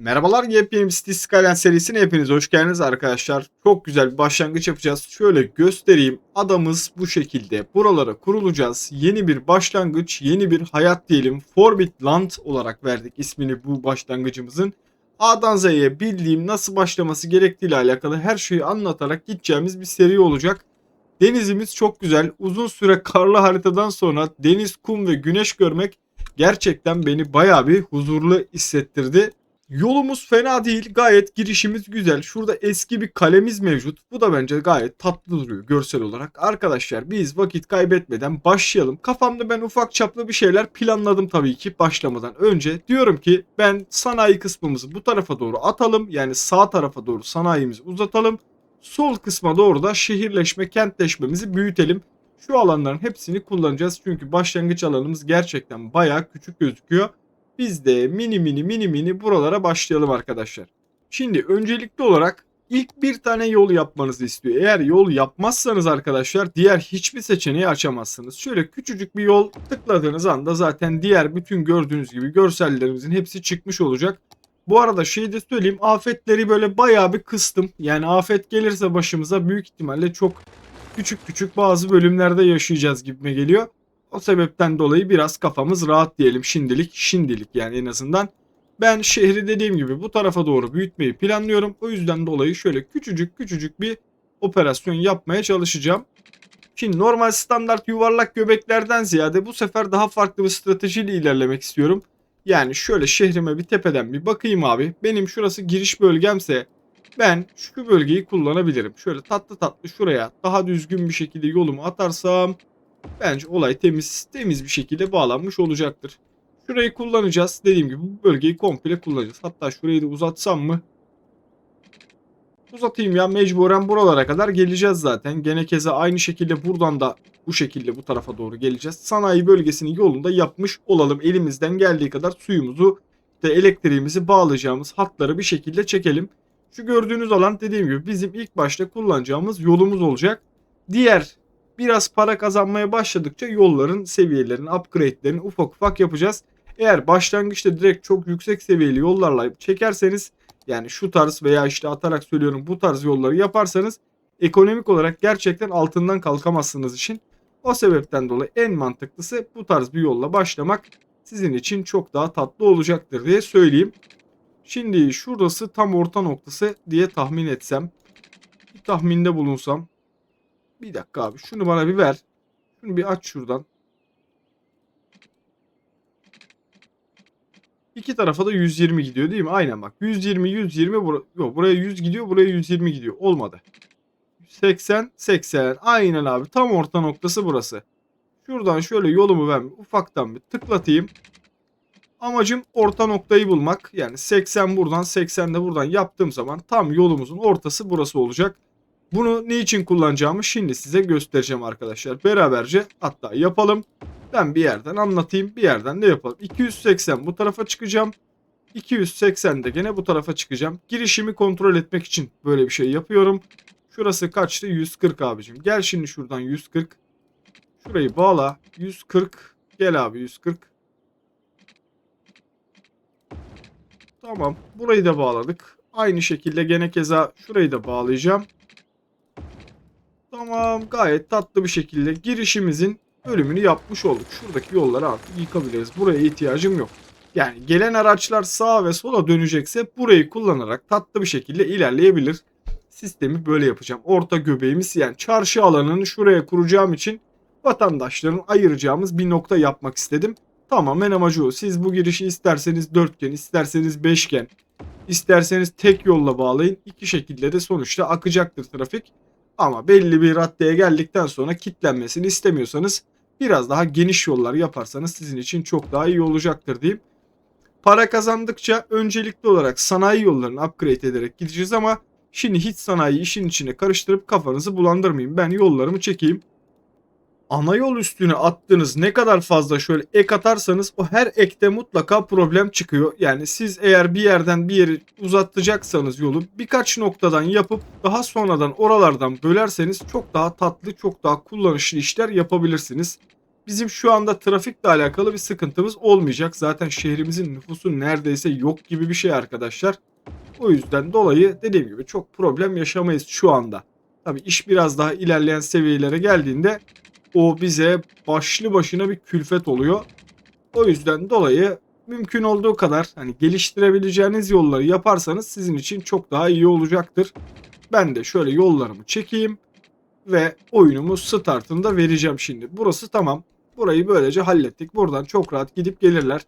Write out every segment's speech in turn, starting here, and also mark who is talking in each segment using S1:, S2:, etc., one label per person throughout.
S1: Merhabalar, yepyeni bir Cities Skyline serisine hepiniz hoş geldiniz arkadaşlar. Çok güzel bir başlangıç yapacağız. Şöyle göstereyim. Adamız bu şekilde. Buralara kurulacağız. Yeni bir başlangıç, yeni bir hayat diyelim. Forbid Land olarak verdik ismini bu başlangıcımızın. A'dan Z'ye bildiğim nasıl başlaması gerektiğiyle alakalı her şeyi anlatarak gideceğimiz bir seri olacak. Denizimiz çok güzel. Uzun süre karlı haritadan sonra deniz, kum ve güneş görmek gerçekten beni bayağı bir huzurlu hissettirdi. Yolumuz fena değil. Gayet girişimiz güzel. Şurada eski bir kalemiz mevcut. Bu da bence gayet tatlı duruyor görsel olarak. Arkadaşlar biz vakit kaybetmeden başlayalım. Kafamda ben ufak çaplı bir şeyler planladım tabii ki başlamadan önce. Diyorum ki ben sanayi kısmımızı bu tarafa doğru atalım. Yani sağ tarafa doğru sanayimizi uzatalım. Sol kısma doğru da şehirleşme, kentleşmemizi büyütelim. Şu alanların hepsini kullanacağız. Çünkü başlangıç alanımız gerçekten bayağı küçük gözüküyor. Biz de mini buralara başlayalım arkadaşlar. Şimdi öncelikli olarak ilk bir tane yol yapmanızı istiyor. Eğer yol yapmazsanız arkadaşlar diğer hiçbir seçeneği açamazsınız. Şöyle küçücük bir yol tıkladığınız anda zaten diğer bütün gördüğünüz gibi görsellerimizin hepsi çıkmış olacak. Bu arada şeyi de söyleyeyim, afetleri böyle bayağı bir kıstım. Yani afet gelirse başımıza büyük ihtimalle çok küçük bazı bölümlerde yaşayacağız gibime geliyor. O sebepten dolayı biraz kafamız rahat diyelim şimdilik yani en azından. Ben şehri dediğim gibi bu tarafa doğru büyütmeyi planlıyorum. O yüzden dolayı şöyle küçücük bir operasyon yapmaya çalışacağım. Şimdi normal standart yuvarlak göbeklerden ziyade bu sefer daha farklı bir stratejiyle ilerlemek istiyorum. Yani şöyle şehrime bir tepeden bir bakayım abi. Benim şurası giriş bölgemse ben şu bölgeyi kullanabilirim. Şöyle tatlı şuraya daha düzgün bir şekilde yolumu atarsam bence olay temiz bir şekilde bağlanmış olacaktır. Şurayı kullanacağız. Dediğim gibi bu bölgeyi komple kullanacağız. Hatta şurayı da uzatsam mı? Uzatayım ya, mecburen buralara kadar geleceğiz zaten. Gene keza aynı şekilde buradan da bu şekilde bu tarafa doğru geleceğiz. Sanayi bölgesinin yolunda yapmış olalım. Elimizden geldiği kadar suyumuzu, işte elektriğimizi bağlayacağımız hatları bir şekilde çekelim. Şu gördüğünüz alan dediğim gibi bizim ilk başta kullanacağımız yolumuz olacak. Diğer biraz para kazanmaya başladıkça yolların seviyelerini, upgrade'lerini ufak yapacağız. Eğer başlangıçta direkt çok yüksek seviyeli yollarla çekerseniz, yani şu tarz veya işte atarak söylüyorum bu tarz yolları yaparsanız ekonomik olarak gerçekten altından kalkamazsınız işin. O sebepten dolayı en mantıklısı bu tarz bir yolla başlamak sizin için çok daha tatlı olacaktır diye söyleyeyim. Şimdi şurası tam orta noktası diye tahmin etsem. Bir tahminde bulunsam. Bir dakika abi, şunu bana bir ver. Şunu bir aç şuradan. İki tarafa da 120 gidiyor değil mi? Aynen bak. 120 yok, buraya 100 gidiyor, buraya 120 gidiyor. Olmadı. 80 aynen abi. Tam orta noktası burası. Şuradan şöyle yolumu ben ufaktan bir tıklatayım. Amacım orta noktayı bulmak. Yani 80 buradan 80 de buradan yaptığım zaman tam yolumuzun ortası burası olacak. Bunu niçin kullanacağımı şimdi size göstereceğim arkadaşlar. Beraberce hatta yapalım. Ben bir yerden anlatayım, bir yerden de yapalım. 280 bu tarafa çıkacağım. 280 de gene bu tarafa çıkacağım. Girişimi kontrol etmek için böyle bir şey yapıyorum. Şurası kaçtı? 140 abicim. Gel şimdi şuradan 140. Şurayı bağla. 140. Gel abi 140. Tamam. Burayı da bağladık. Aynı şekilde gene keza şurayı da bağlayacağım. Tamam. Gayet tatlı bir şekilde girişimizin bölümünü yapmış olduk. Şuradaki yolları artık yıkabiliriz. Buraya ihtiyacım yok. Yani gelen araçlar sağa ve sola dönecekse burayı kullanarak tatlı bir şekilde ilerleyebilir. Sistemi böyle yapacağım. Orta göbeğimiz, yani çarşı alanını şuraya kuracağım için vatandaşların ayıracağımız bir nokta yapmak istedim. Tamamen amacı o. Siz bu girişi isterseniz dörtgen, isterseniz beşgen, isterseniz tek yolla bağlayın. İki şekilde de sonuçta akacaktır trafik. Ama belli bir raddeye geldikten sonra kilitlenmesini istemiyorsanız biraz daha geniş yollar yaparsanız sizin için çok daha iyi olacaktır diyeyim. Para kazandıkça öncelikli olarak sanayi yollarını upgrade ederek gideceğiz ama şimdi hiç sanayi işin içine karıştırıp kafanızı bulandırmayayım. Ben yollarımı çekeyim. Ana yol üstüne attığınız ne kadar fazla şöyle ek atarsanız o her ekte mutlaka problem çıkıyor. Yani siz eğer bir yerden bir yeri uzatacaksanız yolu birkaç noktadan yapıp daha sonradan oralardan bölerseniz çok daha tatlı, çok daha kullanışlı işler yapabilirsiniz. bizim şu anda trafikle alakalı bir sıkıntımız olmayacak. Zaten şehrimizin nüfusu neredeyse yok gibi bir şey arkadaşlar. O yüzden dolayı dediğim gibi çok problem yaşamayız şu anda. Tabii iş biraz daha ilerleyen seviyelere geldiğinde o bize başlı başına bir külfet oluyor. O yüzden dolayı mümkün olduğu kadar hani geliştirebileceğiniz yolları yaparsanız sizin için çok daha iyi olacaktır. Ben de şöyle yollarımı çekeyim ve oyunumu startında vereceğim şimdi. Burası tamam. Burayı böylece hallettik. Buradan çok rahat gidip gelirler.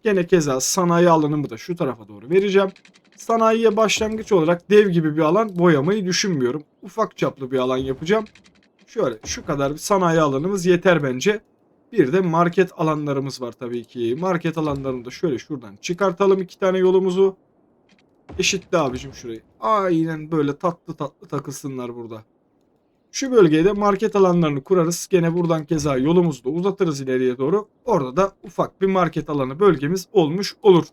S1: Gene keza sanayi alanımı da şu tarafa doğru vereceğim. Sanayiye başlangıç olarak dev gibi bir alan boyamayı düşünmüyorum. Ufak çaplı bir alan yapacağım. Şöyle şu kadar bir sanayi alanımız yeter bence. Bir de market alanlarımız var tabii ki. Market alanlarını da şöyle şuradan çıkartalım 2 tane yolumuzu. Eşitle abicim şurayı. Aynen böyle tatlı tatlı takılsınlar burada. Şu bölgeye de market alanlarını kurarız. Gene buradan keza yolumuzu da uzatırız ileriye doğru. Orada da ufak bir market alanı bölgemiz olmuş olur.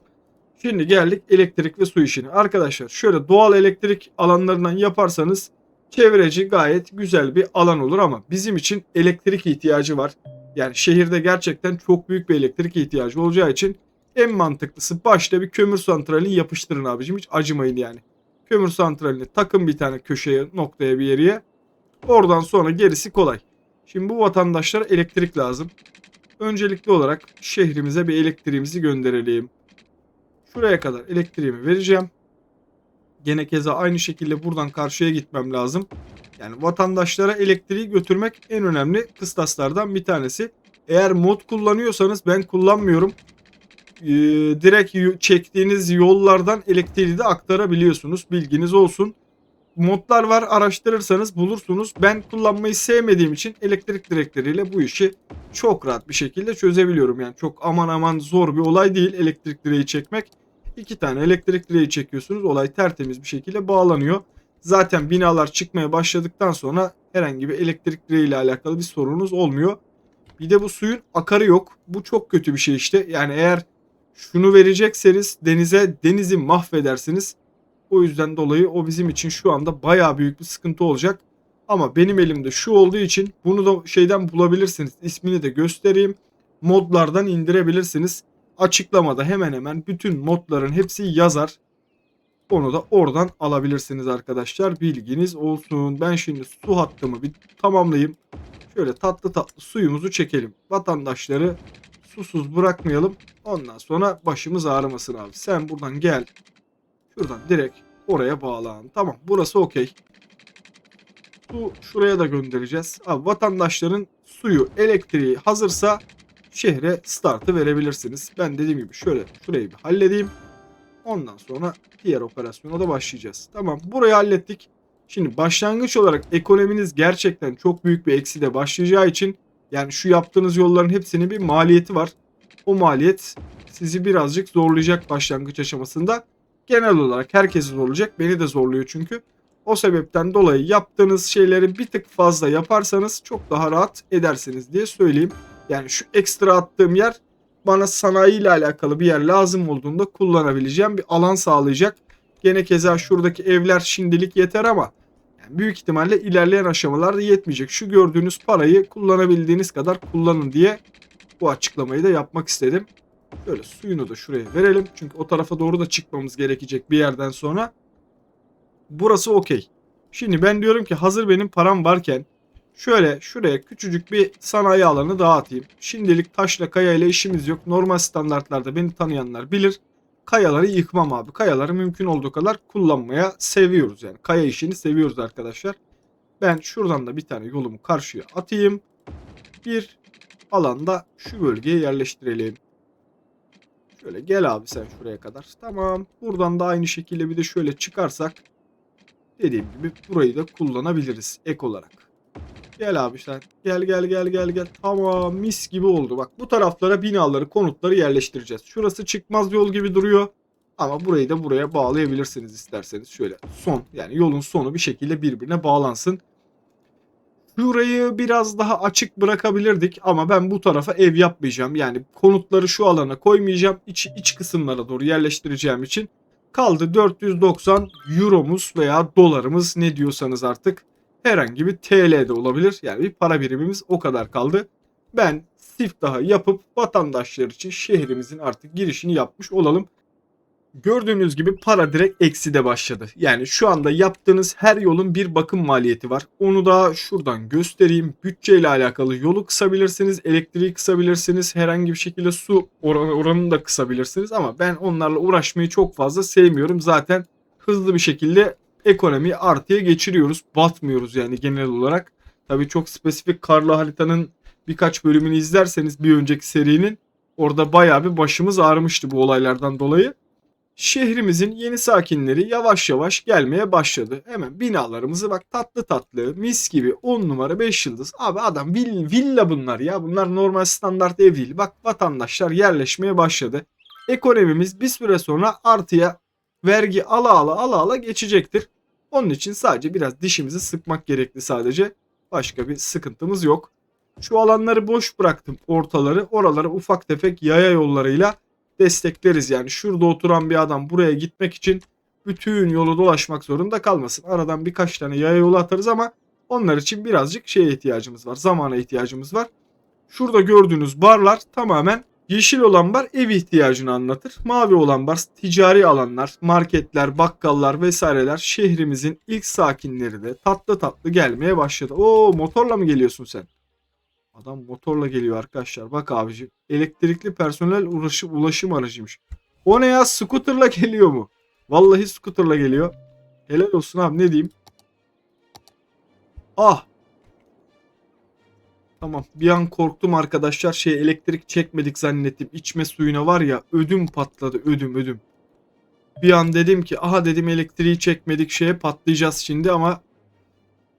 S1: Şimdi geldik elektrik ve su işine. Arkadaşlar şöyle doğal elektrik alanlarından yaparsanız çevreci gayet güzel bir alan olur ama bizim için elektrik ihtiyacı var. Yani şehirde gerçekten çok büyük bir elektrik ihtiyacı olacağı için en mantıklısı başta bir kömür santralini yapıştırın abicim. Hiç acımayın yani. Kömür santralini takın bir tane köşeye, noktaya, bir yere. Oradan sonra gerisi kolay. Şimdi bu vatandaşlara elektrik lazım. Öncelikli olarak şehrimize bir elektriğimizi gönderelim. Şuraya kadar elektriğimi vereceğim. Gene keza aynı şekilde buradan karşıya gitmem lazım. Yani vatandaşlara elektriği götürmek en önemli kıstaslardan bir tanesi. Eğer mod kullanıyorsanız, ben kullanmıyorum. Direkt çektiğiniz yollardan elektriği de aktarabiliyorsunuz. Bilginiz olsun. Modlar var, araştırırsanız bulursunuz. Ben kullanmayı sevmediğim için elektrik direkleriyle bu işi çok rahat bir şekilde çözebiliyorum. Yani çok aman aman zor bir olay değil elektrik direği çekmek. 2 tane elektrik direği çekiyorsunuz. Olay tertemiz bir şekilde bağlanıyor. Zaten binalar çıkmaya başladıktan sonra herhangi bir elektrik direği ile alakalı bir sorunuz olmuyor. Bir de bu suyun akarı yok. Bu çok kötü bir şey işte. Yani eğer şunu verecekseniz denizi mahvedersiniz. O yüzden dolayı o bizim için şu anda bayağı büyük bir sıkıntı olacak. Ama benim elimde şu olduğu için bunu da şeyden bulabilirsiniz. İsmini de göstereyim. Modlardan indirebilirsiniz. Açıklamada hemen hemen bütün modların hepsi yazar. Onu da oradan alabilirsiniz arkadaşlar. Bilginiz olsun. Ben şimdi su hattımı bir tamamlayayım. Şöyle tatlı tatlı suyumuzu çekelim. Vatandaşları susuz bırakmayalım. Ondan sonra başımız ağrımasın abi. Sen buradan gel. Şuradan direkt oraya bağlan. Tamam, burası okey. Su şuraya da göndereceğiz. Abi vatandaşların suyu, elektriği hazırsa şehre startı verebilirsiniz. Ben dediğim gibi şöyle şurayı bir halledeyim. Ondan sonra diğer operasyona da başlayacağız. Tamam, burayı hallettik. Şimdi başlangıç olarak ekonominiz gerçekten çok büyük bir ekside başlayacağı için yani şu yaptığınız yolların hepsinin bir maliyeti var. O maliyet sizi birazcık zorlayacak başlangıç aşamasında. Genel olarak herkesi zorlayacak. Beni de zorluyor çünkü. O sebepten dolayı yaptığınız şeyleri bir tık fazla yaparsanız çok daha rahat edersiniz diye söyleyeyim. Yani şu ekstra attığım yer bana sanayi ile alakalı bir yer lazım olduğunda kullanabileceğim bir alan sağlayacak. Gene keza şuradaki evler şimdilik yeter ama yani büyük ihtimalle ilerleyen aşamalarda yetmeyecek. Şu gördüğünüz parayı kullanabildiğiniz kadar kullanın diye bu açıklamayı da yapmak istedim. Şöyle suyunu da şuraya verelim. Çünkü o tarafa doğru da çıkmamız gerekecek bir yerden sonra. Burası okey. Şimdi ben diyorum ki hazır benim param varken şöyle şuraya küçücük bir sanayi alanı dağıtayım. Şimdilik taşla kaya ile işimiz yok. Normal standartlarda beni tanıyanlar bilir. Kayaları yıkmam abi. Kayaları mümkün olduğu kadar kullanmaya seviyoruz yani. Kaya işini seviyoruz arkadaşlar. Ben şuradan da bir tane yolumu karşıya atayım. Bir alanda şu bölgeye yerleştirelim. Şöyle gel abi sen şuraya kadar. Tamam. Buradan da aynı şekilde bir de şöyle çıkarsak dediğim gibi burayı da kullanabiliriz ek olarak. Gel abi sen. Gel. Tamam, mis gibi oldu. Bak bu taraflara binaları, konutları yerleştireceğiz. Şurası çıkmaz yol gibi duruyor. Ama burayı da buraya bağlayabilirsiniz isterseniz. Şöyle son, yani yolun sonu bir şekilde birbirine bağlansın. Şurayı biraz daha açık bırakabilirdik ama ben bu tarafa ev yapmayacağım. Yani konutları şu alana koymayacağım. İç kısımlara doğru yerleştireceğim için. Kaldı 490 euromuz veya dolarımız, ne diyorsanız artık. Herhangi bir TL de olabilir. Yani bir para birimimiz o kadar kaldı. ben siftahı yapıp vatandaşlar için şehrimizin artık girişini yapmış olalım. Gördüğünüz gibi para direkt ekside başladı. Yani şu anda yaptığınız her yolun bir bakım maliyeti var. Onu da şuradan göstereyim. Bütçeyle alakalı yolu kısabilirsiniz, elektriği kısabilirsiniz, herhangi bir şekilde su oranını da kısabilirsiniz. Ama ben onlarla uğraşmayı çok fazla sevmiyorum. Zaten hızlı bir şekilde ekonomiyi artıya geçiriyoruz. Batmıyoruz yani genel olarak. Tabii çok spesifik karlı haritanın birkaç bölümünü izlerseniz bir önceki serinin orada bayağı bir başımız ağrımıştı bu olaylardan dolayı. Şehrimizin yeni sakinleri yavaş yavaş gelmeye başladı. Hemen binalarımızı bak tatlı tatlı mis gibi 10 numara 5 yıldız. Abi adam villa bunlar ya. Bunlar normal standart ev değil. Bak vatandaşlar yerleşmeye başladı. Ekonomimiz bir süre sonra artıya vergi ala ala geçecektir. Onun için sadece biraz dişimizi sıkmak gerekli sadece. Başka bir sıkıntımız yok. Şu alanları boş bıraktım ortaları. Oraları ufak tefek yaya yollarıyla destekleriz yani. Şurada oturan bir adam buraya gitmek için bütün yolu dolaşmak zorunda kalmasın. Aradan birkaç tane yaya yolu atarız ama onlar için birazcık şeye ihtiyacımız var. Zamana ihtiyacımız var. Şurada gördüğünüz barlar tamamen yeşil olan bar ev ihtiyacını anlatır. Mavi olan bar ticari alanlar, marketler, bakkallar vesaireler şehrimizin ilk sakinleri de tatlı tatlı gelmeye başladı. Oo motorla mı geliyorsun sen? Adam motorla geliyor arkadaşlar. Bak abicim. Elektrikli personel ulaşım aracıymış. O ne ya? Scooter'la geliyor mu? Vallahi scooter'la geliyor. Helal olsun abi ne diyeyim. Ah. Tamam. Bir an korktum arkadaşlar. Elektrik çekmedik zannettim. İçme suyuna var ya ödüm patladı. Ödüm. Bir an dedim ki aha dedim elektriği çekmedik patlayacağız şimdi ama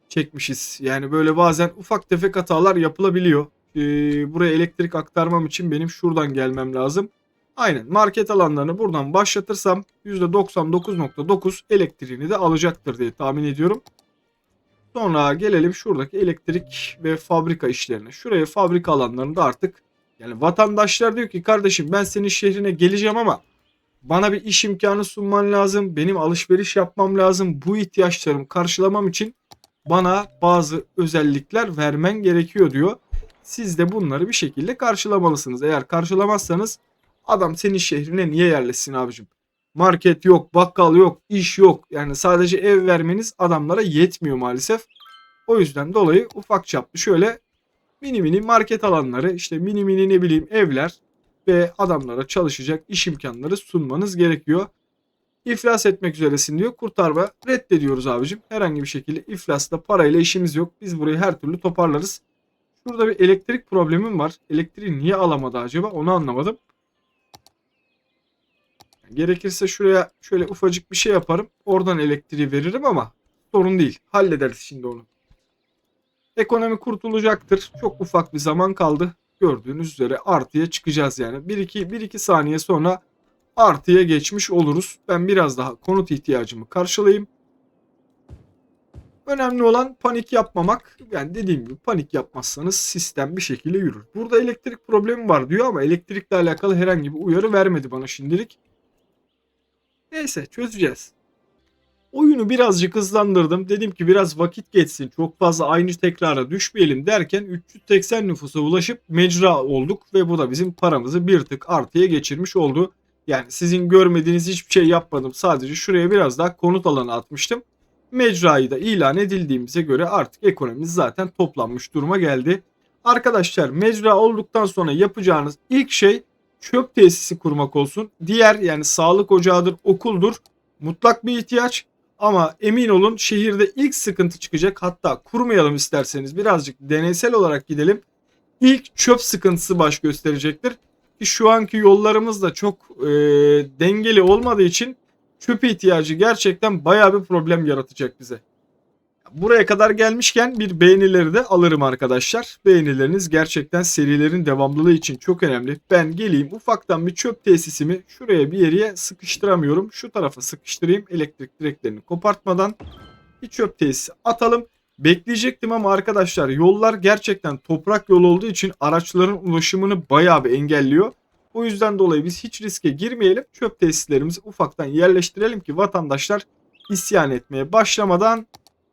S1: çekmişiz. Yani böyle bazen ufak tefek hatalar yapılabiliyor. Buraya elektrik aktarmam için benim şuradan gelmem lazım. Aynen market alanlarını buradan başlatırsam %99.9 elektriğini de alacaktır diye tahmin ediyorum. Sonra gelelim şuradaki elektrik ve fabrika işlerine. Şuraya fabrika alanlarında artık yani vatandaşlar diyor ki kardeşim ben senin şehrine geleceğim ama bana bir iş imkanı sunman lazım. Benim alışveriş yapmam lazım. Bu ihtiyaçlarımı karşılamam için bana bazı özellikler vermen gerekiyor diyor. Siz de bunları bir şekilde karşılamalısınız. Eğer karşılamazsanız adam senin şehrine niye yerleşsin abicim? Market yok, bakkal yok, iş yok. Yani sadece ev vermeniz adamlara yetmiyor maalesef. O yüzden dolayı ufak çaplı şöyle mini market alanları, işte mini ne bileyim evler ve adamlara çalışacak iş imkanları sunmanız gerekiyor. İflas etmek üzeresin diyor. Kurtarma reddediyoruz abicim. Herhangi bir şekilde iflasla parayla işimiz yok. Biz burayı her türlü toparlarız. Şurada bir elektrik problemim var. Elektriği niye alamadı acaba onu anlamadım. Gerekirse şuraya şöyle ufacık bir şey yaparım. Oradan elektriği veririm ama sorun değil. Hallederiz şimdi onu. Ekonomi kurtulacaktır. Çok ufak bir zaman kaldı. Gördüğünüz üzere artıya çıkacağız yani. 1-2 saniye sonra artıya geçmiş oluruz. Ben biraz daha konut ihtiyacımı karşılayayım. Önemli olan panik yapmamak. Yani dediğim gibi panik yapmazsanız sistem bir şekilde yürür. Burada elektrik problemi var diyor ama elektrikle alakalı herhangi bir uyarı vermedi bana şimdilik. Neyse çözeceğiz. Oyunu birazcık hızlandırdım. Dedim ki biraz vakit geçsin. Çok fazla aynı tekrara düşmeyelim derken 380 nüfusa ulaşıp mecra olduk ve bu da bizim paramızı bir tık artıya geçirmiş oldu. Yani sizin görmediğiniz hiçbir şey yapmadım. Sadece şuraya biraz daha konut alanı atmıştım. Mecrayı da ilan edildiğimize göre artık ekonomimiz zaten toplanmış duruma geldi. Arkadaşlar mecra olduktan sonra yapacağınız ilk şey çöp tesisi kurmak olsun. Diğer yani sağlık ocağıdır, okuldur mutlak bir ihtiyaç. Ama emin olun şehirde ilk sıkıntı çıkacak. Hatta kurmayalım isterseniz birazcık deneysel olarak gidelim. İlk çöp sıkıntısı baş gösterecektir. Ki şu anki yollarımız da çok dengeli olmadığı için çöp ihtiyacı gerçekten bayağı bir problem yaratacak bize. Buraya kadar gelmişken bir beğenileri de alırım arkadaşlar. Beğenileriniz gerçekten serilerin devamlılığı için çok önemli. Ben geleyim ufaktan bir çöp tesisimi şuraya bir yere sıkıştıramıyorum. Şu tarafa sıkıştırayım elektrik direklerini kopartmadan. Bir çöp tesisi atalım. Bekleyecektim ama arkadaşlar yollar gerçekten toprak yol olduğu için araçların ulaşımını bayağı bir engelliyor. O yüzden dolayı biz hiç riske girmeyelim. Çöp tesislerimizi ufaktan yerleştirelim ki vatandaşlar isyan etmeye başlamadan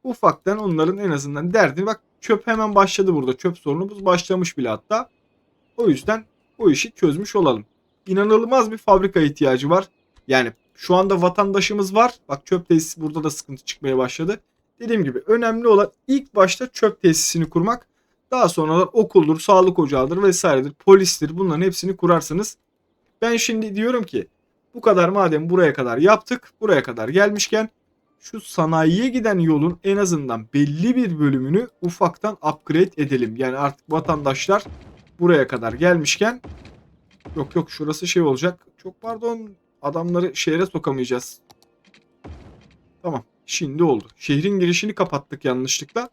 S1: ufaktan onların en azından derdini bak çöp hemen başladı burada. Çöp sorunumuz başlamış bile hatta. O yüzden o işi çözmüş olalım. İnanılmaz bir fabrika ihtiyacı var. Yani şu anda vatandaşımız var. Bak çöp tesisi burada da sıkıntı çıkmaya başladı. Dediğim gibi önemli olan ilk başta çöp tesisini kurmak. Daha sonra okuldur, sağlık ocağıdır vesairedir, polistir, bunların hepsini kurarsınız. Ben şimdi diyorum ki bu kadar madem buraya kadar yaptık, buraya kadar gelmişken şu sanayiye giden yolun en azından belli bir bölümünü ufaktan upgrade edelim. Yani artık vatandaşlar buraya kadar gelmişken yok şurası şey olacak. Çok pardon, adamları şehre sokamayacağız. Tamam, şimdi oldu. Şehrin girişini kapattık yanlışlıkla.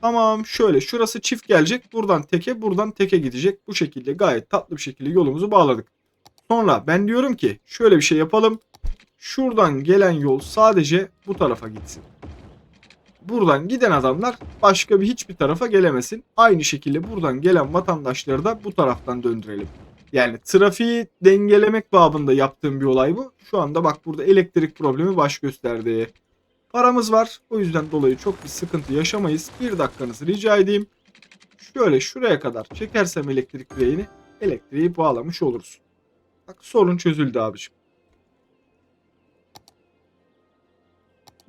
S1: Tamam, şöyle şurası çift gelecek. Buradan teke gidecek. Bu şekilde gayet tatlı bir şekilde yolumuzu bağladık. Sonra ben diyorum ki şöyle bir şey yapalım. Şuradan gelen yol sadece bu tarafa gitsin. Buradan giden adamlar başka hiçbir tarafa gelemesin. Aynı şekilde buradan gelen vatandaşları da bu taraftan döndürelim. Yani trafiği dengelemek babında yaptığım bir olay bu. Şu anda bak burada elektrik problemi baş gösterdi. Paramız var. O yüzden dolayı çok bir sıkıntı yaşamayız. Bir dakikanızı rica edeyim. Şöyle şuraya kadar çekersem elektrik direğini, elektriği bağlamış oluruz. Bak sorun çözüldü abiciğim.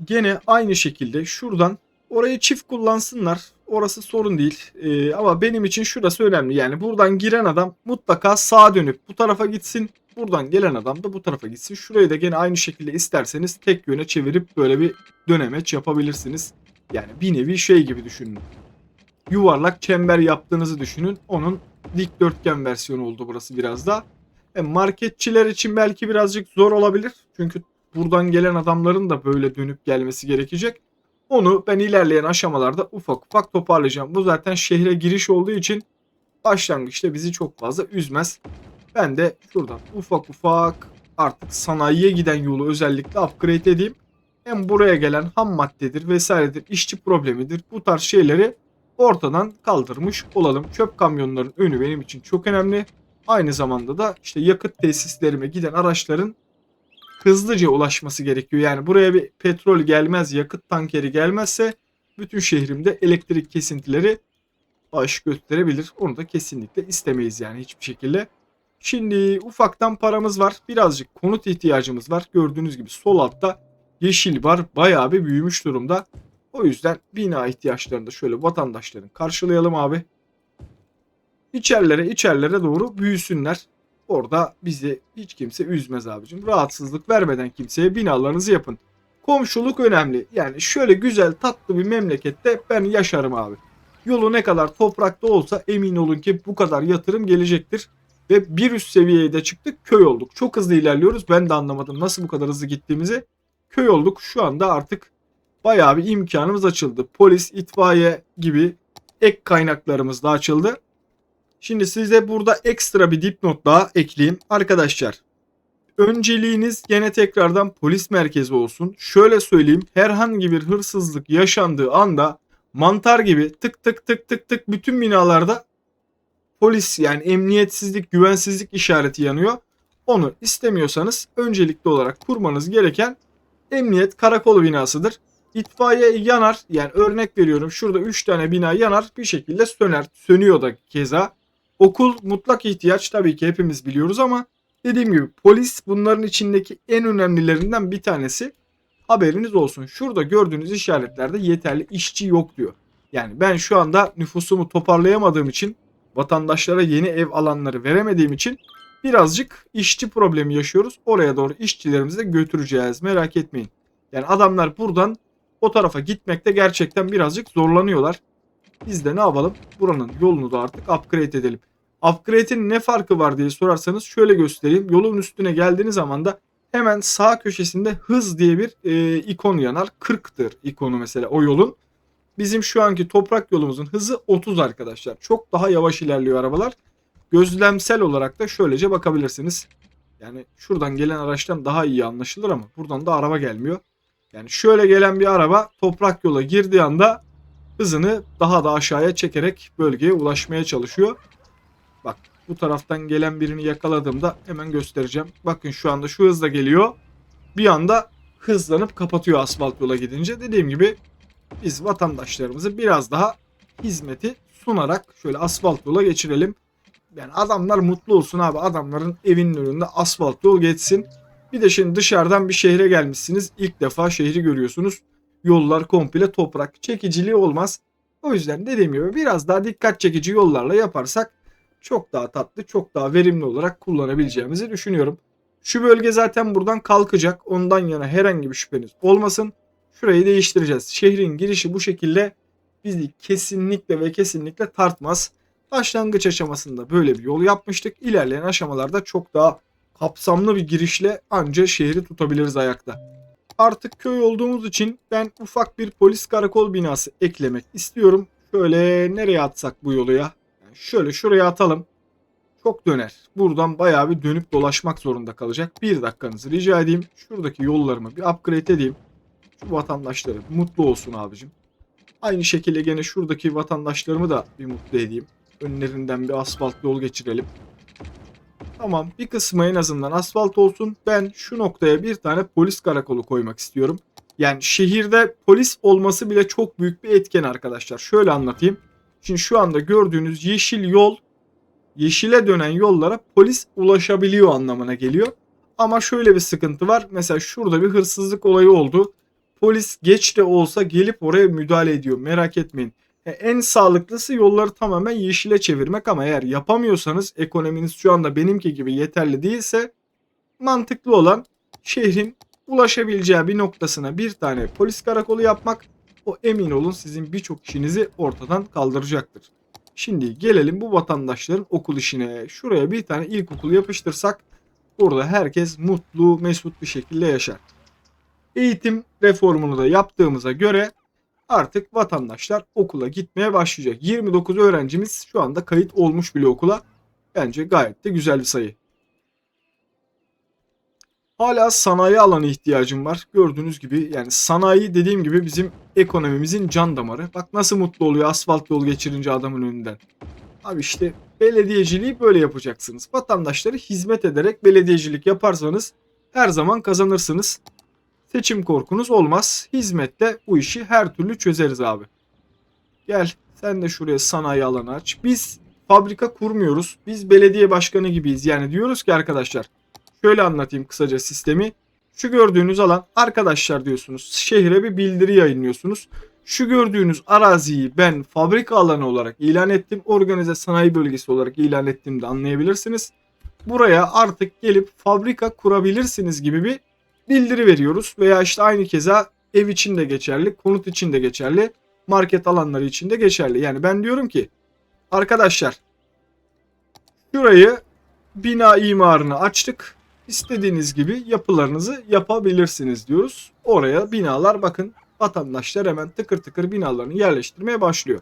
S1: Gene aynı şekilde şuradan orayı çift kullansınlar. Orası sorun değil. Ama benim için şurası önemli. Yani buradan giren adam mutlaka sağa dönüp bu tarafa gitsin. Buradan gelen adam da bu tarafa gitsin. Şurayı da gene aynı şekilde isterseniz tek yöne çevirip böyle bir dönemeç yapabilirsiniz. Yani bir nevi şey gibi düşünün. Yuvarlak çember yaptığınızı düşünün. Onun dikdörtgen versiyonu oldu burası biraz da. Marketçiler için belki birazcık zor olabilir. Çünkü buradan gelen adamların da böyle dönüp gelmesi gerekecek. Onu ben ilerleyen aşamalarda ufak ufak toparlayacağım. Bu zaten şehre giriş olduğu için başlangıçta bizi çok fazla üzmez. Ben de şuradan ufak ufak artık sanayiye giden yolu özellikle upgrade edeyim. Hem buraya gelen ham maddedir vesairedir, işçi problemidir, bu tarz şeyleri ortadan kaldırmış olalım. Çöp kamyonların önü benim için çok önemli. Aynı zamanda da işte yakıt tesislerime giden araçların hızlıca ulaşması gerekiyor. Yani buraya bir petrol gelmez, yakıt tankeri gelmezse bütün şehrimde elektrik kesintileri baş gösterebilir. Onu da kesinlikle istemeyiz yani hiçbir şekilde. Şimdi ufaktan paramız var. Birazcık konut ihtiyacımız var. Gördüğünüz gibi sol altta yeşil var. Bayağı bir büyümüş durumda. O yüzden bina ihtiyaçlarını da şöyle vatandaşların karşılayalım abi. İçerilere doğru büyüsünler. Orada bizi hiç kimse üzmez abicim. Rahatsızlık vermeden kimseye binalarınızı yapın. Komşuluk önemli. Yani şöyle güzel tatlı bir memlekette ben yaşarım abi. Yolu ne kadar toprakta olsa emin olun ki bu kadar yatırım gelecektir. Ve bir üst seviyeye de çıktık, köy olduk. Çok hızlı ilerliyoruz. Ben de anlamadım nasıl bu kadar hızlı gittiğimizi. Köy olduk. Şu anda artık bayağı bir imkanımız açıldı. Polis, itfaiye gibi ek kaynaklarımız da açıldı. Şimdi size burada ekstra bir dipnot daha ekleyeyim. Arkadaşlar, önceliğiniz gene tekrardan polis merkezi olsun. Şöyle söyleyeyim, herhangi bir hırsızlık yaşandığı anda mantar gibi tık tık tık tık tık bütün binalarda polis yani emniyetsizlik, güvensizlik işareti yanıyor. Onu istemiyorsanız öncelikli olarak kurmanız gereken emniyet karakolu binasıdır. İtfaiye yanar, yani örnek veriyorum şurada 3 tane bina yanar, bir şekilde söner. Sönüyor da keza. Okul mutlak ihtiyaç, tabii ki hepimiz biliyoruz ama dediğim gibi polis bunların içindeki en önemlilerinden bir tanesi. Haberiniz olsun. Şurada gördüğünüz işaretlerde yeterli işçi yok diyor. Yani ben şu anda nüfusumu toparlayamadığım için, vatandaşlara yeni ev alanları veremediğim için birazcık işçi problemi yaşıyoruz. Oraya doğru işçilerimizi de götüreceğiz. Merak etmeyin. Yani adamlar buradan o tarafa gitmekte gerçekten birazcık zorlanıyorlar. Biz de ne yapalım? Buranın yolunu da artık upgrade edelim. Upgrade'in ne farkı var diye sorarsanız şöyle göstereyim. Yolun üstüne geldiğiniz zaman da hemen sağ köşesinde hız diye bir ikon yanar. 40'tır ikonu mesela o yolun. Bizim şu anki toprak yolumuzun hızı 30 arkadaşlar. Çok daha yavaş ilerliyor arabalar. Gözlemsel olarak da şöylece bakabilirsiniz. Yani şuradan gelen araçtan daha iyi anlaşılır ama buradan da araba gelmiyor. Yani şöyle gelen bir araba toprak yola girdiği anda hızını daha da aşağıya çekerek bölgeye ulaşmaya çalışıyor. Bak bu taraftan gelen birini yakaladığımda hemen göstereceğim. Bakın şu anda şu hızla geliyor. Bir anda hızlanıp kapatıyor asfalt yola gidince. Dediğim gibi biz vatandaşlarımızı biraz daha hizmeti sunarak şöyle asfalt yola geçirelim. Yani adamlar mutlu olsun abi. Adamların evinin önünde asfalt yol geçsin. Bir de şimdi dışarıdan bir şehre gelmişsiniz. İlk defa şehri görüyorsunuz. Yollar komple toprak. Çekiciliği olmaz. O yüzden dediğim gibi biraz daha dikkat çekici yollarla yaparsak çok daha tatlı, çok daha verimli olarak kullanabileceğimizi düşünüyorum. Şu bölge zaten buradan kalkacak. Ondan yana herhangi bir şüpheniz olmasın. Şurayı değiştireceğiz. Şehrin girişi bu şekilde bizi kesinlikle ve kesinlikle tartmaz. Başlangıç aşamasında böyle bir yol yapmıştık. İlerleyen aşamalarda çok daha kapsamlı bir girişle anca şehri tutabiliriz ayakta. Artık köy olduğumuz için ben ufak bir polis karakol binası eklemek istiyorum. Şöyle nereye atsak bu yolu ya? Yani şöyle şuraya atalım. Çok döner. Buradan bayağı bir dönüp dolaşmak zorunda kalacak. Bir dakikanızı rica edeyim. Şuradaki yollarımı bir upgrade edeyim. Şu vatandaşları mutlu olsun abicim. Aynı şekilde gene şuradaki vatandaşlarımı da bir mutlu edeyim. Önlerinden bir asfalt yol geçirelim. Tamam, bir kısmı en azından asfalt olsun. Ben şu noktaya bir tane polis karakolu koymak istiyorum. Yani şehirde polis olması bile çok büyük bir etken arkadaşlar. Şöyle anlatayım. Şimdi şu anda gördüğünüz yeşil yol, yeşile dönen yollara polis ulaşabiliyor anlamına geliyor. Ama şöyle bir sıkıntı var. Mesela şurada bir hırsızlık olayı oldu. Polis geç de olsa gelip oraya müdahale ediyor. Merak etmeyin. En sağlıklısı yolları tamamen yeşile çevirmek ama eğer yapamıyorsanız, ekonominiz şu anda benimki gibi yeterli değilse, mantıklı olan şehrin ulaşabileceği bir noktasına bir tane polis karakolu yapmak. O, emin olun, sizin birçok işinizi ortadan kaldıracaktır. Şimdi gelelim bu vatandaşların okul işine. Şuraya bir tane ilkokul yapıştırsak burada herkes mutlu mesut bir şekilde yaşar. Eğitim reformunu da yaptığımıza göre artık vatandaşlar okula gitmeye başlayacak. 29 öğrencimiz şu anda kayıt olmuş bile okula. Bence gayet de güzel bir sayı. Hala sanayi alanı ihtiyacım var. Gördüğünüz gibi, yani sanayi dediğim gibi bizim ekonomimizin can damarı. Bak nasıl mutlu oluyor asfalt yol geçirince adamın önünden. Abi işte belediyeciliği böyle yapacaksınız. Vatandaşlara hizmet ederek belediyecilik yaparsanız her zaman kazanırsınız. Seçim korkunuz olmaz. Hizmetle bu işi her türlü çözeriz abi. Gel sen de şuraya sanayi alanı aç. Biz fabrika kurmuyoruz. Biz belediye başkanı gibiyiz. Yani diyoruz ki arkadaşlar, şöyle anlatayım kısaca sistemi. Şu gördüğünüz alan, arkadaşlar diyorsunuz, şehre bir bildiri yayınlıyorsunuz. Şu gördüğünüz araziyi ben fabrika alanı olarak ilan ettim. Organize sanayi bölgesi olarak ilan ettim de anlayabilirsiniz. Buraya artık gelip fabrika kurabilirsiniz gibi bir bildiri veriyoruz. Veya işte aynı keza ev için de geçerli, konut için de geçerli, market alanları için de geçerli. Yani ben diyorum ki arkadaşlar, şurayı bina imarını açtık. İstediğiniz gibi yapılarınızı yapabilirsiniz diyoruz. Oraya binalar, bakın vatandaşlar hemen tıkır tıkır binalarını yerleştirmeye başlıyor.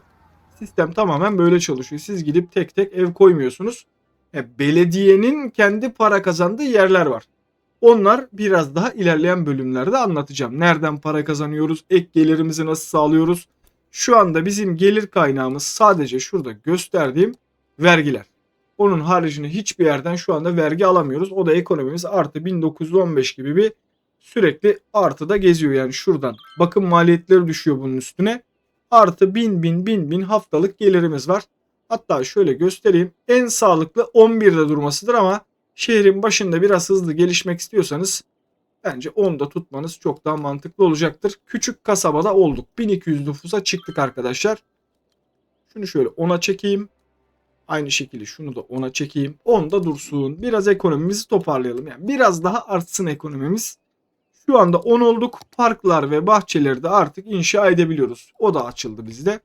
S1: Sistem tamamen böyle çalışıyor. Siz gidip tek tek ev koymuyorsunuz. Belediyenin kendi para kazandığı yerler var. Onlar biraz daha ilerleyen bölümlerde anlatacağım. Nereden para kazanıyoruz? Ek gelirimizi nasıl sağlıyoruz? Şu anda bizim gelir kaynağımız sadece şurada gösterdiğim vergiler. Onun haricinde hiçbir yerden şu anda vergi alamıyoruz. O da ekonomimiz artı 1915 gibi bir sürekli artıda geziyor. Yani şuradan bakım maliyetleri düşüyor bunun üstüne. Artı 1000 haftalık gelirimiz var. Hatta şöyle göstereyim. En sağlıklı 11'de durmasıdır ama şehrin başında biraz hızlı gelişmek istiyorsanız bence 10'da tutmanız çok daha mantıklı olacaktır. Küçük kasabada olduk. 1200 nüfusa çıktık arkadaşlar. Şunu şöyle 10'a çekeyim. Aynı şekilde şunu da 10'a çekeyim. 10'da dursun. Biraz ekonomimizi toparlayalım. Yani biraz daha artsın ekonomimiz. Şu anda 10 olduk. Parklar ve bahçeleri de artık inşa edebiliyoruz. O da açıldı bizde.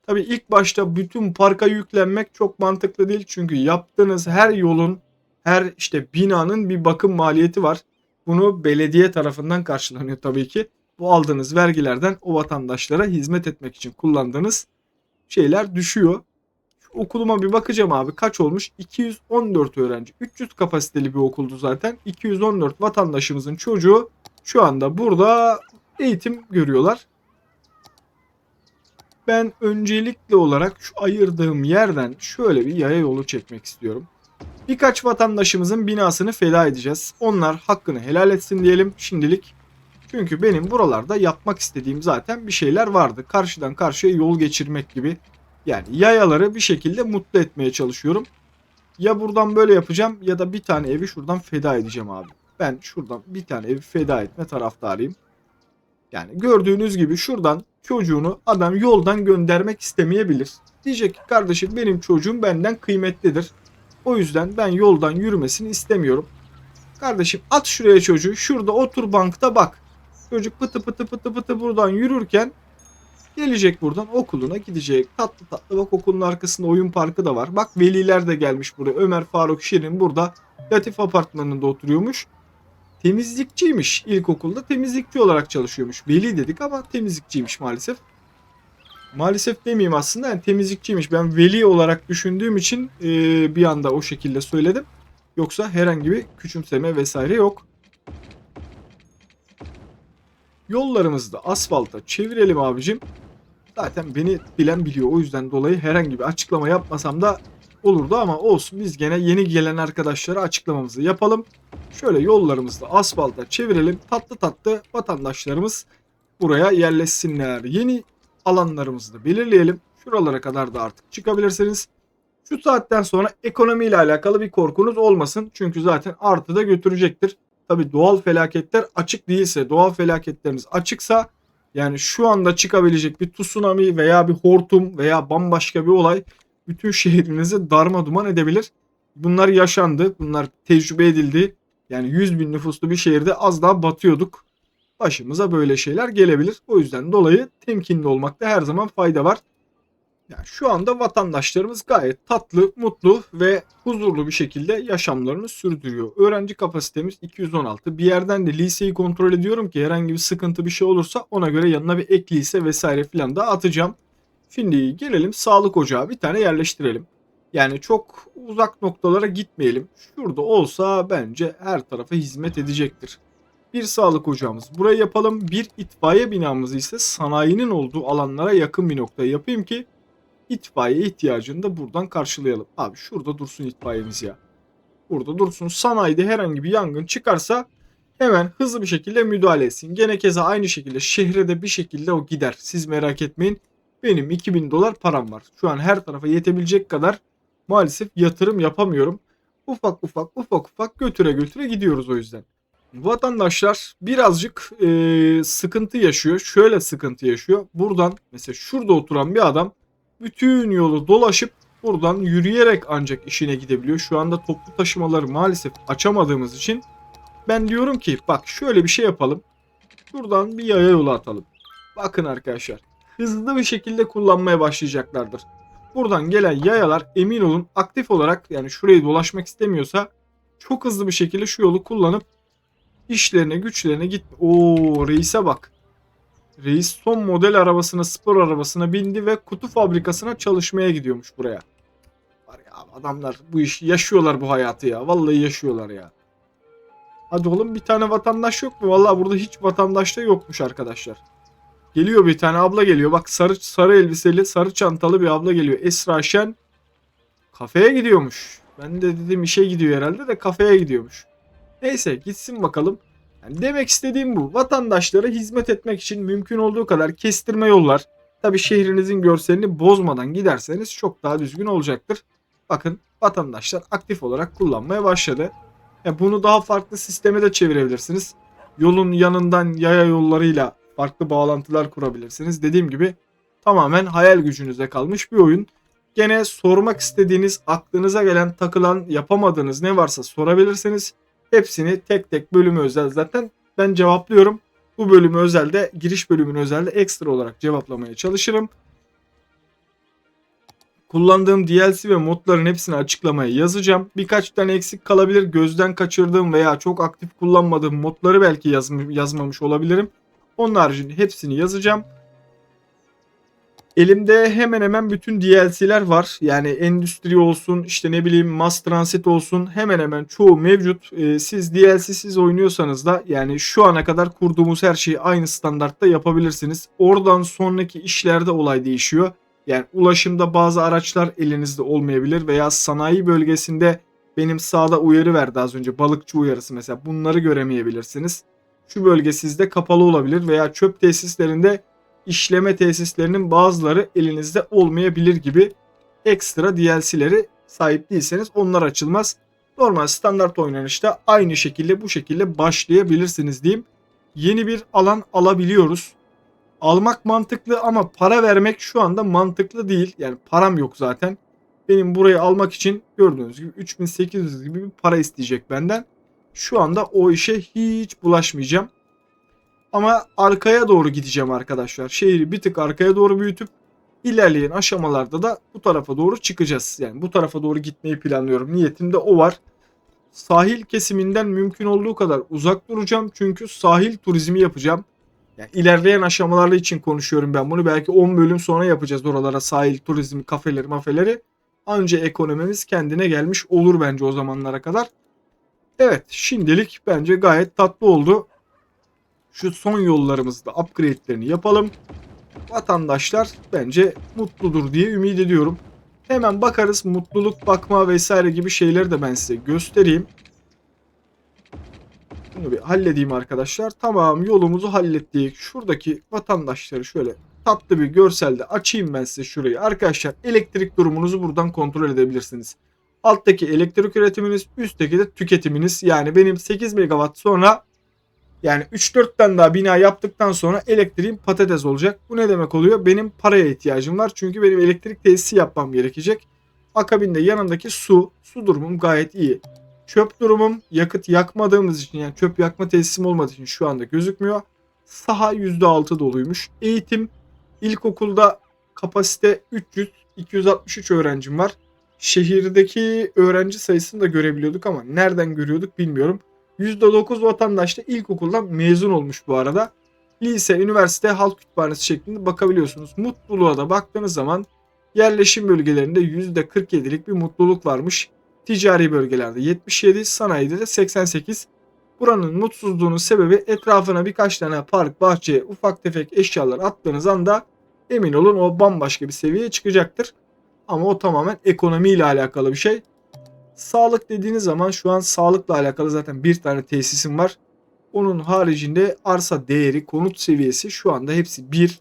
S1: Tabii ilk başta bütün parka yüklenmek çok mantıklı değil. Çünkü yaptığınız her yolun, her işte binanın bir bakım maliyeti var. Bunu belediye tarafından karşılanıyor tabii ki. Bu aldığınız vergilerden o vatandaşlara hizmet etmek için kullandığınız şeyler düşüyor. Şu okuluma bir bakacağım abi, kaç olmuş? 214 öğrenci. 300 kapasiteli bir okuldu zaten. 214 vatandaşımızın çocuğu şu anda burada eğitim görüyorlar. Ben öncelikli olarak şu ayırdığım yerden şöyle bir yaya yolu çekmek istiyorum. Birkaç vatandaşımızın binasını feda edeceğiz. Onlar hakkını helal etsin diyelim şimdilik. Çünkü benim buralarda yapmak istediğim zaten bir şeyler vardı. Karşıdan karşıya yol geçirmek gibi. Yani yayaları bir şekilde mutlu etmeye çalışıyorum. Ya buradan böyle yapacağım ya da bir tane evi şuradan feda edeceğim abi. Ben şuradan bir tane evi feda etme taraftarıyım. Yani gördüğünüz gibi şuradan çocuğunu adam yoldan göndermek istemeyebilir. Diyecek ki kardeşim benim çocuğum benden kıymetlidir. O yüzden ben yoldan yürümesini istemiyorum. Kardeşim at şuraya çocuğu. Şurada otur bankta bak. Çocuk pıtı pıtı pıtı pıtı buradan yürürken gelecek buradan okuluna gidecek. Tatlı tatlı bak okulun arkasında oyun parkı da var. Bak veliler de gelmiş buraya. Ömer Faruk Şirin burada Latif Apartmanı'nda oturuyormuş. Temizlikçiymiş ilkokulda. Temizlikçi olarak çalışıyormuş. Veli dedik ama temizlikçiymiş maalesef. Maalesef demeyeyim aslında yani temizlikçiymiş. Ben veli olarak düşündüğüm için bir anda o şekilde söyledim. Yoksa herhangi bir küçümseme vesaire yok. Yollarımızı da asfalta çevirelim abicim. Zaten beni bilen biliyor. O yüzden dolayı herhangi bir açıklama yapmasam da olurdu ama olsun. Biz gene yeni gelen arkadaşlara açıklamamızı yapalım. Şöyle yollarımızı da asfalta çevirelim. Tatlı tatlı vatandaşlarımız buraya yerleşsinler. Yeni alanlarımızı da belirleyelim. Şuralara kadar da artık çıkabilirsiniz. Şu saatten sonra ekonomiyle alakalı bir korkunuz olmasın. Çünkü zaten artıda götürecektir. Tabi doğal felaketler açık değilse, doğal felaketleriniz açıksa yani şu anda çıkabilecek bir tsunami veya bir hortum veya bambaşka bir olay bütün şehrinizi darmaduman edebilir. Bunlar yaşandı. Bunlar tecrübe edildi. Yani 100 bin nüfuslu bir şehirde az daha batıyorduk. Başımıza böyle şeyler gelebilir. O yüzden dolayı temkinli olmakta her zaman fayda var. Yani şu anda vatandaşlarımız gayet tatlı, mutlu ve huzurlu bir şekilde yaşamlarını sürdürüyor. Öğrenci kapasitemiz 216. Bir yerden de liseyi kontrol ediyorum ki herhangi bir sıkıntı bir şey olursa ona göre yanına bir ek lise vesaire filan da atacağım. Şimdi gelelim sağlık ocağı bir tane yerleştirelim. Yani çok uzak noktalara gitmeyelim. Şurada olsa bence her tarafa hizmet edecektir. Bir sağlık ocağımız burayı yapalım. Bir itfaiye binamızı ise sanayinin olduğu alanlara yakın bir noktaya yapayım ki İtfaiye ihtiyacını da buradan karşılayalım. Abi şurada dursun itfaiyemiz ya. Burada dursun. Sanayide herhangi bir yangın çıkarsa hemen hızlı bir şekilde müdahale etsin. Gene keza aynı şekilde şehre de bir şekilde o gider. Siz merak etmeyin. Benim 2000 dolar param var. Şu an her tarafa yetebilecek kadar maalesef yatırım yapamıyorum. Ufak ufak götüre götüre gidiyoruz o yüzden. Vatandaşlar birazcık sıkıntı yaşıyor. Şöyle sıkıntı yaşıyor. Buradan mesela şurada oturan bir adam bütün yolu dolaşıp buradan yürüyerek ancak işine gidebiliyor. Şu anda toplu taşımaları maalesef açamadığımız için ben diyorum ki bak şöyle bir şey yapalım. Şuradan bir yaya yolu atalım. Bakın arkadaşlar hızlı bir şekilde kullanmaya başlayacaklardır. Buradan gelen yayalar emin olun aktif olarak yani şurayı dolaşmak istemiyorsa çok hızlı bir şekilde şu yolu kullanıp işlerine güçlerine git. Oo reise bak. Reis son model arabasına, spor arabasına bindi ve kutu fabrikasına çalışmaya gidiyormuş buraya. Var ya adamlar bu işi yaşıyorlar bu hayatı ya. Vallahi yaşıyorlar ya. Hadi oğlum bir tane vatandaş yok mu? Vallahi burada hiç vatandaş da yokmuş arkadaşlar. Geliyor bir tane abla geliyor. Bak sarı elbiseli, sarı çantalı bir abla geliyor. Esra Şen kafeye gidiyormuş. Ben de dedim işe gidiyor herhalde de kafeye gidiyormuş. Neyse gitsin bakalım. Yani demek istediğim bu. Vatandaşlara hizmet etmek için mümkün olduğu kadar kestirme yollar. Tabii şehrinizin görselini bozmadan giderseniz çok daha düzgün olacaktır. Bakın vatandaşlar aktif olarak kullanmaya başladı. Bunu daha farklı sisteme de çevirebilirsiniz. Yolun yanından yaya yollarıyla farklı bağlantılar kurabilirsiniz. Dediğim gibi tamamen hayal gücünüze kalmış bir oyun. Gene sormak istediğiniz, aklınıza gelen, takılan, yapamadığınız ne varsa sorabilirsiniz. Hepsini tek tek bölümü özel zaten ben cevaplıyorum. Bu bölümü özelde, giriş bölümünü özelde ekstra olarak cevaplamaya çalışırım. Kullandığım DLC ve modların hepsini açıklamaya yazacağım. Birkaç tane eksik kalabilir. Gözden kaçırdığım veya çok aktif kullanmadığım modları belki yazmamış olabilirim. Onun haricinde hepsini yazacağım. Elimde hemen hemen bütün DLC'ler var. Yani endüstri olsun, işte ne bileyim Mass Transit olsun hemen hemen çoğu mevcut. Siz DLC'siz oynuyorsanız da yani şu ana kadar kurduğumuz her şeyi aynı standartta yapabilirsiniz. Oradan sonraki işlerde olay değişiyor. Yani ulaşımda bazı araçlar elinizde olmayabilir veya sanayi bölgesinde benim sağda uyarı verdi az önce balıkçı uyarısı mesela bunları göremeyebilirsiniz. Şu bölge sizde kapalı olabilir veya çöp tesislerinde işleme tesislerinin bazıları elinizde olmayabilir gibi ekstra DLC'leri sahip değilseniz onlar açılmaz. Normal standart oynanışta aynı şekilde bu şekilde başlayabilirsiniz diyeyim. Yeni bir alan alabiliyoruz. Almak mantıklı ama para vermek şu anda mantıklı değil. Yani param yok zaten. Benim burayı almak için gördüğünüz gibi 3800 gibi bir para isteyecek benden. Şu anda o işe hiç bulaşmayacağım. Ama arkaya doğru gideceğim arkadaşlar. Şehri bir tık arkaya doğru büyütüp ilerleyen aşamalarda da bu tarafa doğru çıkacağız. Yani bu tarafa doğru gitmeyi planlıyorum. Niyetimde o var. Sahil kesiminden mümkün olduğu kadar uzak duracağım. Çünkü sahil turizmi yapacağım. Yani ilerleyen aşamalarla için konuşuyorum ben bunu. Belki 10 bölüm sonra yapacağız oralara sahil turizmi, kafeleri, mafeleri. Anca ekonomimiz kendine gelmiş olur bence o zamanlara kadar. Evet, şimdilik bence gayet tatlı oldu. Şu son yollarımızda upgrade'lerini yapalım. Vatandaşlar bence mutludur diye ümit ediyorum. Hemen bakarız, mutluluk bakma vesaire gibi şeyleri de ben size göstereyim. Bunu bir halledeyim arkadaşlar. Tamam, yolumuzu hallettik. Şuradaki vatandaşları şöyle tatlı bir görselde açayım ben size şurayı. Arkadaşlar elektrik durumunuzu buradan kontrol edebilirsiniz. Alttaki elektrik üretiminiz, üstteki de tüketiminiz. Yani benim 8 megawatt sonra, yani 3-4 tane daha bina yaptıktan sonra elektriğim patates olacak. Bu ne demek oluyor? Benim paraya ihtiyacım var. Çünkü benim elektrik tesisi yapmam gerekecek. Akabinde yanındaki su durumum gayet iyi. Çöp durumum, yakıt yakmadığımız için, yani çöp yakma tesisim olmadığı için şu anda gözükmüyor. Saha %6 doluymuş. Eğitim, ilkokulda kapasite 300, 263 öğrencim var. Şehirdeki öğrenci sayısını da görebiliyorduk ama nereden görüyorduk bilmiyorum. %9 vatandaş da ilkokuldan mezun olmuş bu arada. Lise, üniversite, halk kütüphanesi şeklinde bakabiliyorsunuz. Mutluluğa da baktığınız zaman yerleşim bölgelerinde %47'lik bir mutluluk varmış. Ticari bölgelerde 77, sanayide de 88. Buranın mutsuzluğunun sebebi etrafına birkaç tane park, bahçe, ufak tefek eşyalar attığınız anda emin olun o bambaşka bir seviyeye çıkacaktır. Ama o tamamen ekonomiyle alakalı bir şey. Sağlık dediğiniz zaman şu an sağlıkla alakalı zaten bir tane tesisim var. Onun haricinde arsa değeri, konut seviyesi şu anda hepsi bir.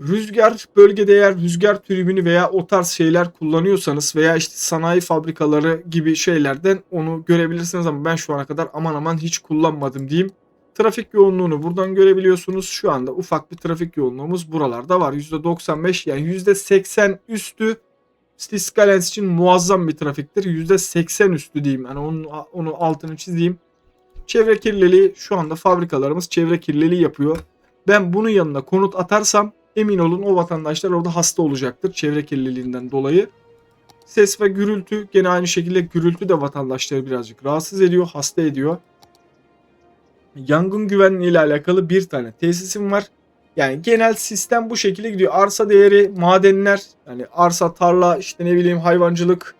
S1: Rüzgar bölgede eğer rüzgar türbini veya o tarz şeyler kullanıyorsanız veya işte sanayi fabrikaları gibi şeylerden onu görebilirsiniz ama ben şu ana kadar aman aman hiç kullanmadım diyeyim. Trafik yoğunluğunu buradan görebiliyorsunuz. Şu anda ufak bir trafik yoğunluğumuz buralarda var. %95, yani %80 üstü Stiskalens için muazzam bir trafiktir. %80 üstü diyeyim. Yani onu altını çizeyim. Çevre kirliliği, şu anda fabrikalarımız çevre kirliliği yapıyor. Ben bunun yanına konut atarsam emin olun o vatandaşlar orada hasta olacaktır çevre kirliliğinden dolayı. Ses ve gürültü, gene aynı şekilde gürültü de vatandaşları birazcık rahatsız ediyor, hasta ediyor. Yangın güvenliği ile alakalı bir tane tesisim var. Yani genel sistem bu şekilde gidiyor. Arsa değeri, madenler, yani arsa, tarla, işte ne bileyim hayvancılık,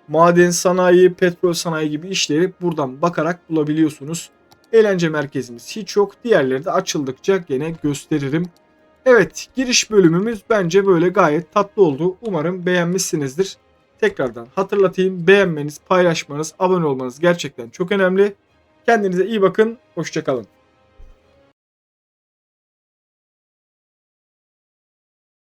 S1: maden sanayi, petrol sanayi gibi işleri buradan bakarak bulabiliyorsunuz. Eğlence merkezimiz hiç yok. Diğerleri de açıldıkça gene gösteririm. Evet, giriş bölümümüz bence böyle gayet tatlı oldu. Umarım beğenmişsinizdir. Tekrardan hatırlatayım. Beğenmeniz, paylaşmanız, abone olmanız gerçekten çok önemli. Kendinize iyi bakın. Hoşça kalın.